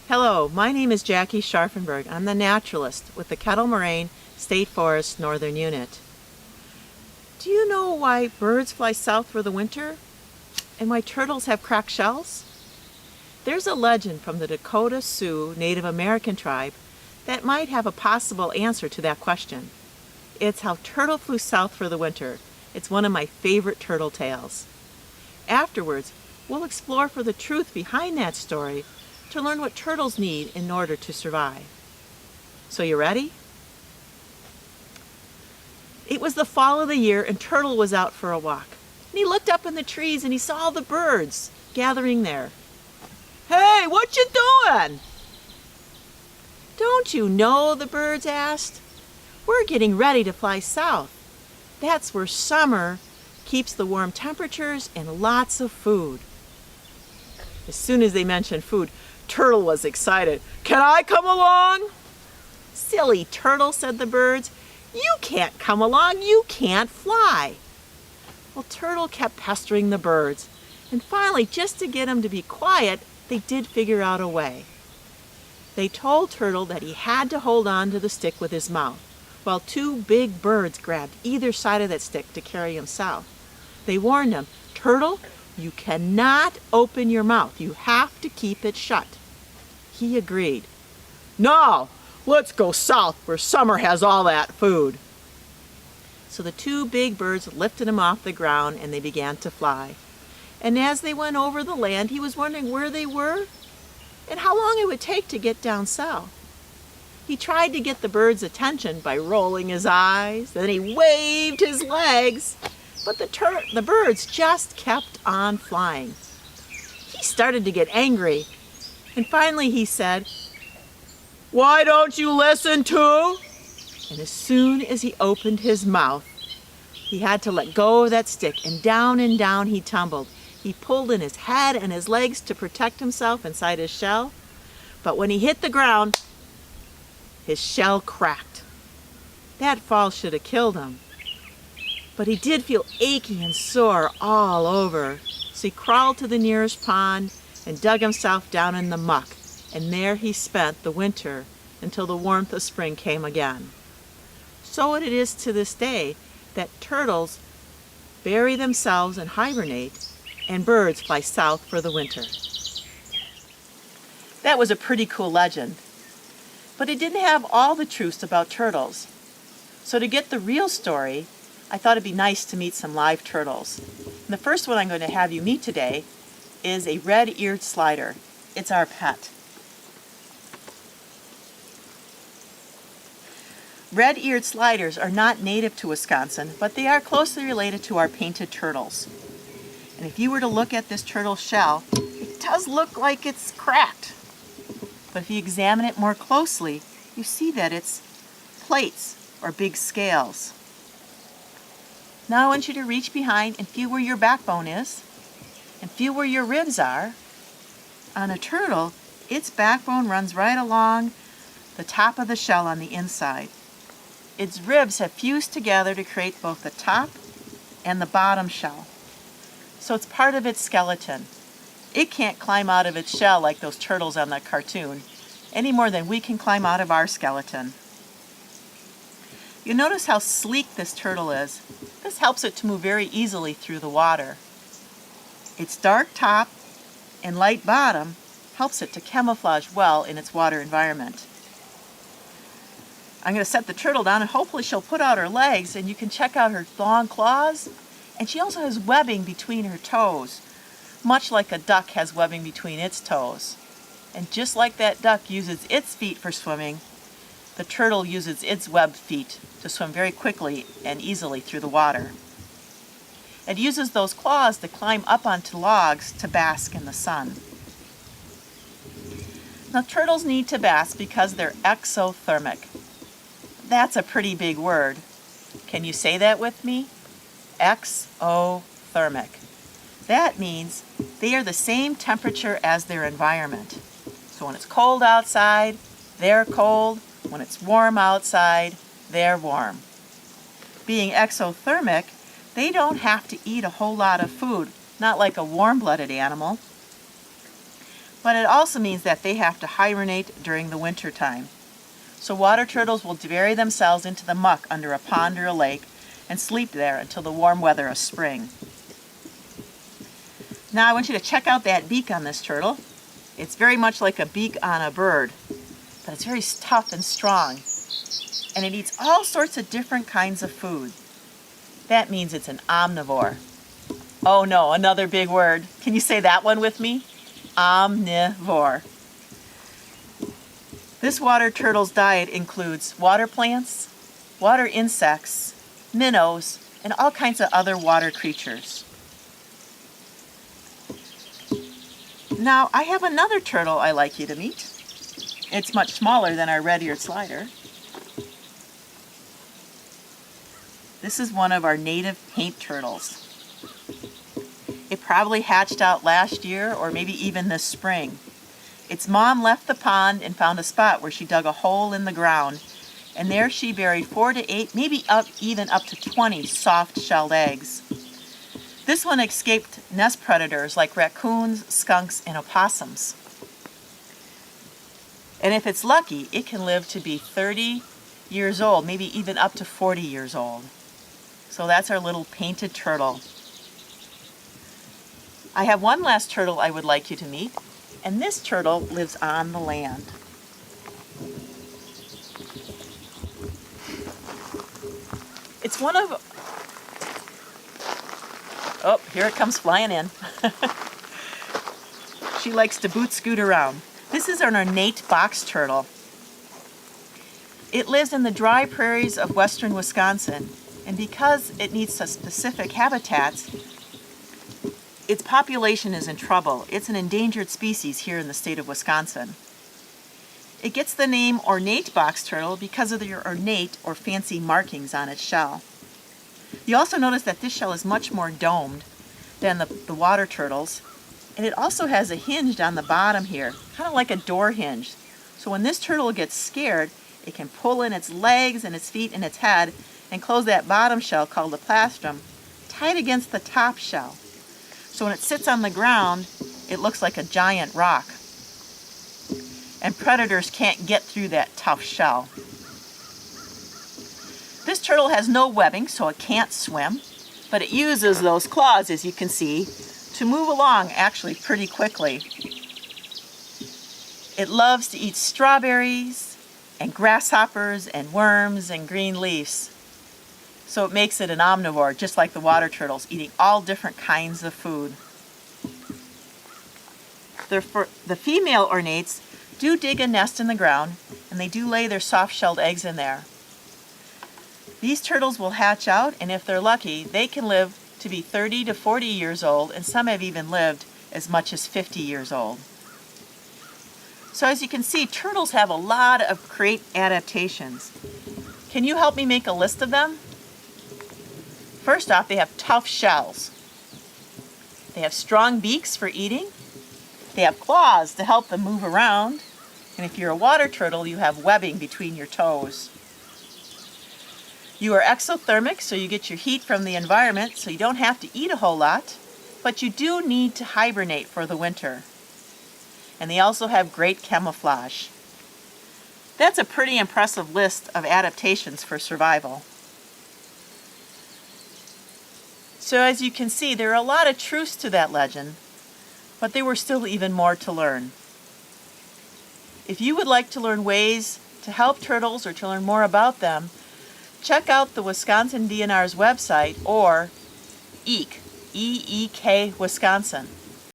Hello, my name is Jackie Scharfenberg. I'm the naturalist with the Kettle Moraine State Forest Northern Unit. Do you know why birds fly south for the winter? And why turtles have cracked shells? There's a legend from the Dakota Sioux Native American tribe that might have a possible answer to that question. It's how turtle flew south for the winter. It's one of my favorite turtle tales. Afterwards, we'll explore for the truth behind that story to learn what turtles need in order to survive. So you ready? It was the fall of the year and Turtle was out for a walk. And he looked up in the trees and he saw all the birds gathering there. "Hey, what you doing?" "Don't you know?" the birds asked. "We're getting ready to fly south. That's where summer keeps the warm temperatures and lots of food." As soon as they mentioned food, Turtle was excited. "Can I come along?" "Silly Turtle," said the birds. "You can't come along. You can't fly." Well, Turtle kept pestering the birds, and finally, just to get them to be quiet, they did figure out a way. They told Turtle that he had to hold on to the stick with his mouth, while two big birds grabbed either side of that stick to carry him south. They warned him, "Turtle, you cannot open your mouth. You have to keep it shut." He agreed. "No, let's go south where summer has all that food." So the two big birds lifted him off the ground and they began to fly. And as they went over the land, he was wondering where they were and how long it would take to get down south. He tried to get the birds' attention by rolling his eyes, then he waved his legs, but the birds just kept on flying. He started to get angry, and finally he said, "Why don't you listen to?" And as soon as he opened his mouth, he had to let go of that stick, and down he tumbled. He pulled in his head and his legs to protect himself inside his shell, but when he hit the ground, his shell cracked. That fall should have killed him. But he did feel achy and sore all over, so he crawled to the nearest pond and dug himself down in the muck, and there he spent the winter until the warmth of spring came again. So it is to this day that turtles bury themselves and hibernate, and birds fly south for the winter. That was a pretty cool legend, but it didn't have all the truths about turtles. So to get the real story, I thought it'd be nice to meet some live turtles. And the first one I'm going to have you meet today is a red-eared slider. It's our pet. Red-eared sliders are not native to Wisconsin, but they are closely related to our painted turtles. And if you were to look at this turtle shell, it does look like it's cracked. But if you examine it more closely, you see that it's plates or big scales. Now I want you to reach behind and feel where your backbone is, and feel where your ribs are. On a turtle, its backbone runs right along the top of the shell on the inside. Its ribs have fused together to create both the top and the bottom shell. So it's part of its skeleton. It can't climb out of its shell like those turtles on that cartoon, any more than we can climb out of our skeleton. You notice how sleek this turtle is. This helps it to move very easily through the water. Its dark top and light bottom helps it to camouflage well in its water environment. I'm going to set the turtle down and hopefully she'll put out her legs and you can check out her long claws. And she also has webbing between her toes, much like a duck has webbing between its toes. And just like that duck uses its feet for swimming, the turtle uses its webbed feet to swim very quickly and easily through the water. It uses those claws to climb up onto logs to bask in the sun. Now, turtles need to bask because they're exothermic. That's a pretty big word. Can you say that with me? Exothermic. That means they are the same temperature as their environment. So when it's cold outside, they're cold. When it's warm outside, they're warm. Being exothermic, they don't have to eat a whole lot of food, not like a warm-blooded animal. but it also means that they have to hibernate during the winter time. So water turtles will bury themselves into the muck under a pond or a lake and sleep there until the warm weather of spring. Now I want you to check out that beak on this turtle. It's very much like a beak on a bird, but it's very tough and strong. And it eats all sorts of different kinds of food. That means it's an omnivore. Oh no, another big word. Can you say that one with me? Omnivore. This water turtle's diet includes water plants, water insects, minnows, and all kinds of other water creatures. Now, I have another turtle I'd like you to meet. It's much smaller than our red-eared slider. This is one of our native paint turtles. It probably hatched out last year or maybe even this spring. Its mom left the pond and found a spot where she dug a hole in the ground, and there she buried 4 to 8, maybe even up to 20 soft-shelled eggs. This one escaped nest predators like raccoons, skunks, and opossums. And if it's lucky, it can live to be 30 years old, maybe even up to 40 years old. So that's our little painted turtle. I have one last turtle I would like you to meet, and this turtle lives on the land. It's one of... Oh, here it comes flying in. She likes to boot scoot around. This is an ornate box turtle. It lives in the dry prairies of western Wisconsin, and because it needs some specific habitats, its population is in trouble. It's an endangered species here in the state of Wisconsin. It gets the name ornate box turtle because of the ornate or fancy markings on its shell. You also notice that this shell is much more domed than the water turtles, and it also has a hinge on the bottom here, kind of like a door hinge. So when this turtle gets scared, it can pull in its legs and its feet and its head and close that bottom shell called the plastrum tight against the top shell. So when it sits on the ground, it looks like a giant rock. And predators can't get through that tough shell. This turtle has no webbing, so it can't swim, but it uses those claws, as you can see, to move along actually pretty quickly. It loves to eat strawberries and grasshoppers and worms and green leaves. So it makes it an omnivore, just like the water turtles, eating all different kinds of food. The female ornates do dig a nest in the ground, and they do lay their soft-shelled eggs in there. These turtles will hatch out, and if they're lucky, they can live to be 30 to 40 years old, and some have even lived as much as 50 years old. So as you can see, turtles have a lot of great adaptations. Can you help me make a list of them? First off, they have tough shells. They have strong beaks for eating. They have claws to help them move around. And if you're a water turtle, you have webbing between your toes. You are exothermic, so you get your heat from the environment, so you don't have to eat a whole lot, but you do need to hibernate for the winter. And they also have great camouflage. That's a pretty impressive list of adaptations for survival. So as you can see, there are a lot of truths to that legend, but there were still even more to learn. If you would like to learn ways to help turtles or to learn more about them, check out the Wisconsin DNR's website or EEK, E-E-K, Wisconsin.